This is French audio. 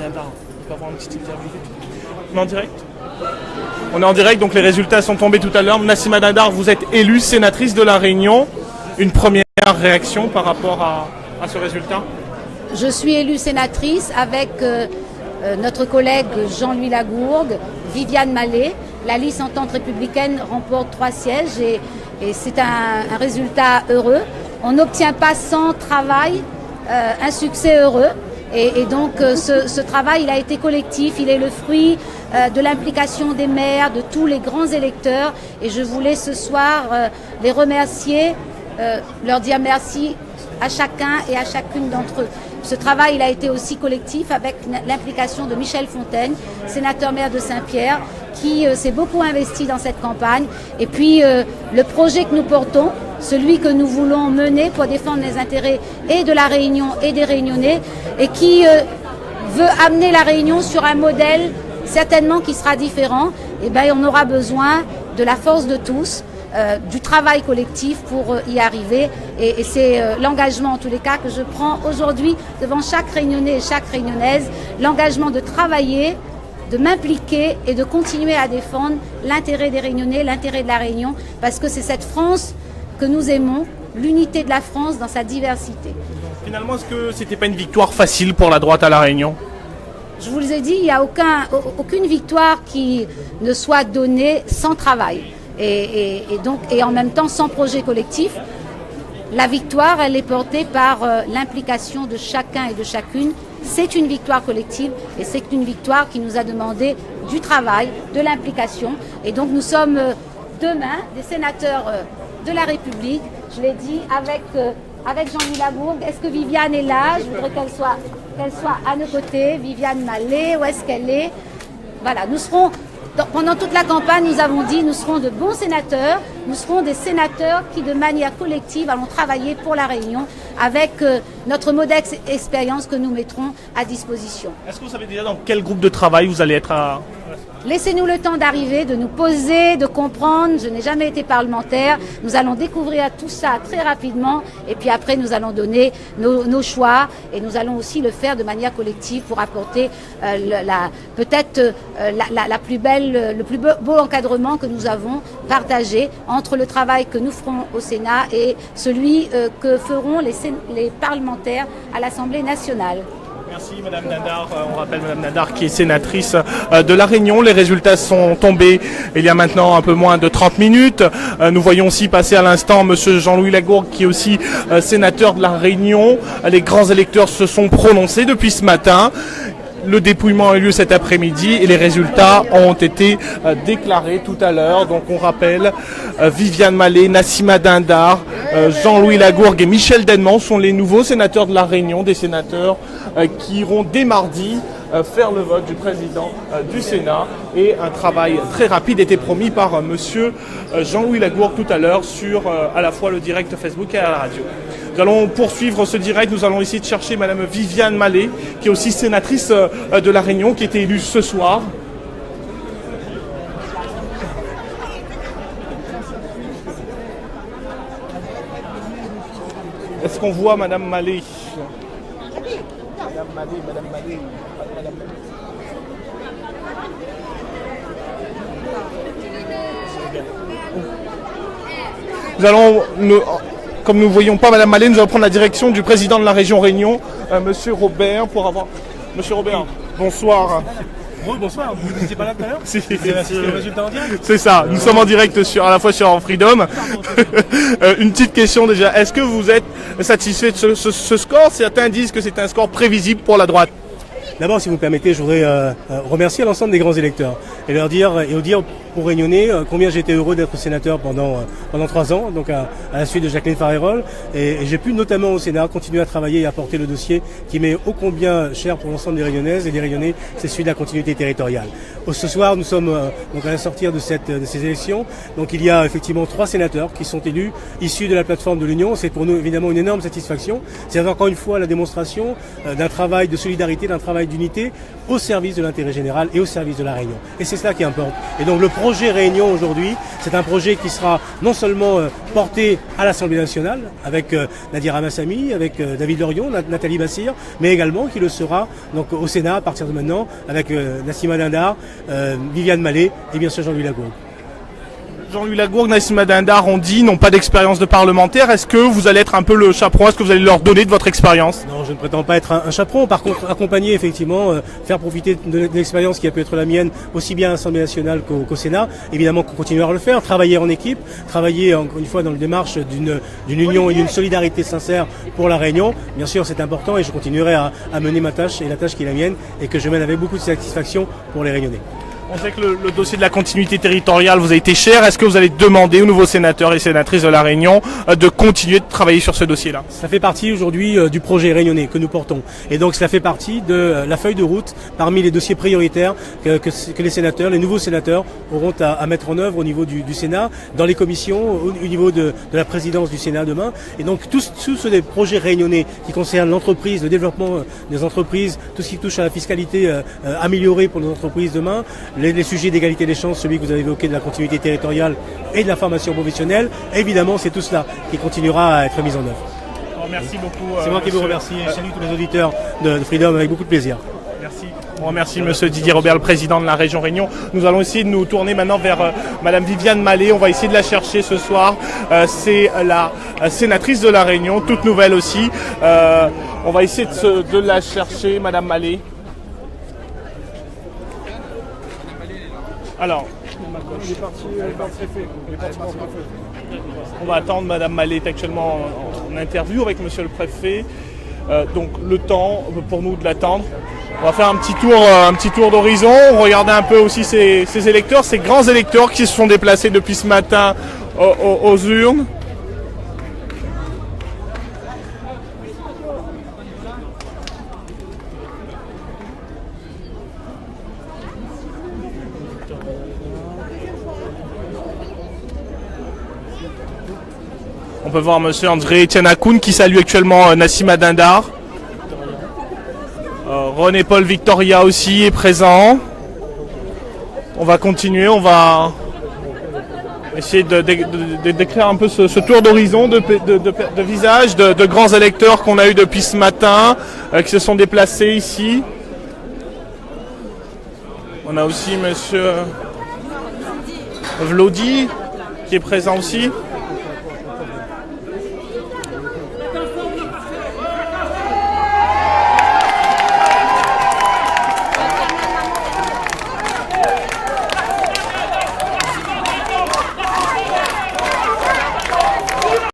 Dindar, on peut avoir une petite interview. On est en direct? On est en direct, donc les résultats sont tombés tout à l'heure. Nassima Dindar, vous êtes élue sénatrice de La Réunion. Une première réaction par rapport à ce résultat? Je suis élue sénatrice avec notre collègue Jean-Louis Lagourgue, Viviane Mallet. La liste Entente républicaine remporte 3 sièges et c'est un résultat heureux. On n'obtient pas sans travail un succès heureux. Et donc ce travail, il a été collectif, il est le fruit de l'implication des maires, de tous les grands électeurs. Et je voulais ce soir les remercier, leur dire merci à chacun et à chacune d'entre eux. Ce travail, il a été aussi collectif avec l'implication de Michel Fontaine, sénateur-maire de Saint-Pierre, qui s'est beaucoup investi dans cette campagne. Et puis le projet que nous portons, celui que nous voulons mener pour défendre les intérêts et de la Réunion et des Réunionnais, et qui veut amener la Réunion sur un modèle certainement qui sera différent, et bien on aura besoin de la force de tous, du travail collectif pour y arriver. Et c'est l'engagement en tous les cas que je prends aujourd'hui devant chaque Réunionnais et chaque Réunionnaise, l'engagement de travailler, de m'impliquer et de continuer à défendre l'intérêt des Réunionnais, l'intérêt de la Réunion, parce que c'est cette France que nous aimons, l'unité de la France dans sa diversité. Finalement, est-ce que c'était pas une victoire facile pour la droite à La Réunion? Je vous ai dit, il n'y a aucune victoire qui ne soit donnée sans travail et en même temps sans projet collectif. La victoire, elle est portée par l'implication de chacun et de chacune. C'est une victoire collective et c'est une victoire qui nous a demandé du travail, de l'implication. Et donc nous sommes demain des sénateurs de la République, je l'ai dit, avec Jean-Louis Lagourgue. Est-ce que Viviane est là? Je voudrais qu'elle soit à nos côtés. Viviane Mallet, où est-ce qu'elle est? Voilà, nous serons, pendant toute la campagne, nous avons dit, nous serons de bons sénateurs, nous serons des sénateurs qui, de manière collective, allons travailler pour la Réunion avec notre modeste expérience que nous mettrons à disposition. Est-ce que vous savez déjà dans quel groupe de travail vous allez être à... Laissez-nous le temps d'arriver, de nous poser, de comprendre. Je n'ai jamais été parlementaire. Nous allons découvrir tout ça très rapidement. Et puis après, nous allons donner nos choix. Et nous allons aussi le faire de manière collective pour apporter peut-être la plus belle, le plus beau encadrement que nous avons partagé entre le travail que nous ferons au Sénat et celui que feront les parlementaires à l'Assemblée nationale. Merci Madame Dindar. On rappelle Madame Dindar qui est sénatrice de La Réunion. Les résultats sont tombés il y a maintenant un peu moins de 30 minutes. Nous voyons aussi passer à l'instant Monsieur Jean-Louis Lagourgue qui est aussi sénateur de La Réunion. Les grands électeurs se sont prononcés depuis ce matin. Le dépouillement a eu lieu cet après-midi et les résultats ont été déclarés tout à l'heure. Donc on rappelle, Viviane Mallet, Nassima Dindar, Jean-Louis Lagourgue et Michel Denman sont les nouveaux sénateurs de La Réunion, des sénateurs qui iront dès mardi faire le vote du président du Sénat. Et un travail très rapide était promis par monsieur Jean-Louis Lagourgue tout à l'heure sur à la fois le direct Facebook et à la radio. Nous allons poursuivre ce direct. Nous allons essayer de chercher Madame Viviane Mallet, qui est aussi sénatrice de La Réunion, qui était élue ce soir. Est-ce qu'on voit Madame Mallet? Madame Mallet. Nous allons... Comme nous ne voyons pas Madame Mallet, nous allons prendre la direction du président de la région Réunion, Monsieur Robert, pour avoir... Monsieur Robert, bonsoir. Oui, bonsoir, vous n'étiez pas là tout à l'heure? Si. C'est le résultat en direct? C'est ça, nous sommes en direct à la fois sur Freedom. Une petite question déjà, est-ce que vous êtes satisfait de ce score? Certains disent que c'est un score prévisible pour la droite. D'abord, si vous me permettez, je voudrais remercier l'ensemble des grands électeurs et leur dire aux Réunionnais combien j'étais heureux d'être sénateur pendant 3 ans, donc à la suite de Jacqueline Farerol, et j'ai pu notamment au Sénat continuer à travailler et à porter le dossier qui m'est ô combien cher pour l'ensemble des Réunionnaises et des Réunionnais, c'est celui de la continuité territoriale. Ce soir, nous sommes donc à la sortir de ces élections. Donc il y a effectivement 3 sénateurs qui sont élus issus de la plateforme de l'Union. C'est pour nous évidemment une énorme satisfaction. C'est encore une fois la démonstration d'un travail de solidarité, d'un travail d'unité au service de l'intérêt général et au service de la Réunion. Et c'est cela qui importe. Et donc le projet Réunion aujourd'hui, c'est un projet qui sera non seulement porté à l'Assemblée nationale avec Nadir Amassami, avec David Lorion, Nathalie Bassir, mais également qui le sera donc au Sénat à partir de maintenant avec Nassima Dindar, Viviane Mallet et bien sûr Jean-Louis Lagourgue. Jean-Louis Lagourgue, Nassima Dindar ont dit n'ont pas d'expérience de parlementaire. Est-ce que vous allez être un peu le chaperon? Est-ce que vous allez leur donner de votre expérience? Non, je ne prétends pas être un chaperon. Par contre, accompagner effectivement, faire profiter de l'expérience qui a pu être la mienne, aussi bien à l'Assemblée nationale qu'au Sénat. Évidemment qu'on continuera à le faire, travailler en équipe, travailler encore une fois dans la démarche d'une union et d'une solidarité sincère pour la Réunion. Bien sûr, c'est important et je continuerai à mener ma tâche et la tâche qui est la mienne et que je mène avec beaucoup de satisfaction pour les Réunionnais. On sait que le dossier de la continuité territoriale vous a été cher. Est-ce que vous allez demander aux nouveaux sénateurs et sénatrices de la Réunion de continuer de travailler sur ce dossier-là? Ça fait partie aujourd'hui du projet réunionnais que nous portons. Et donc cela fait partie de la feuille de route parmi les dossiers prioritaires que les sénateurs, les nouveaux sénateurs auront à mettre en œuvre au niveau du Sénat, dans les commissions, au niveau de la présidence du Sénat demain. Et donc tous ces projets réunionnais qui concernent l'entreprise, le développement des entreprises, tout ce qui touche à la fiscalité améliorée pour nos entreprises demain, les sujets d'égalité des chances, celui que vous avez évoqué de la continuité territoriale et de la formation professionnelle, évidemment c'est tout cela qui continuera à être mis en œuvre. Alors, merci beaucoup. C'est moi qui vous remercie et je salue tous les auditeurs de Freedom avec beaucoup de plaisir. Merci. On remercie M. Didier Robert, le président de la région Réunion. Nous allons essayer de nous tourner maintenant vers Mme Viviane Mallet. On va essayer de la chercher ce soir. C'est la sénatrice de la Réunion, toute nouvelle aussi. On va essayer de la chercher, Mme Mallet. Alors, on va attendre, Madame Mallet est actuellement en interview avec Monsieur le Préfet. Donc le temps pour nous de l'attendre. On va faire un petit tour d'horizon, regarder un peu aussi ces électeurs, ces grands électeurs qui se sont déplacés depuis ce matin aux urnes. On peut voir M. André Tianakoun qui salue actuellement Nassima Dindar. René-Paul Victoria aussi est présent. On va continuer, on va essayer de décrire un peu ce tour d'horizon de visages, de grands électeurs qu'on a eu depuis ce matin, qui se sont déplacés ici. On a aussi M. Vlody qui est présent aussi.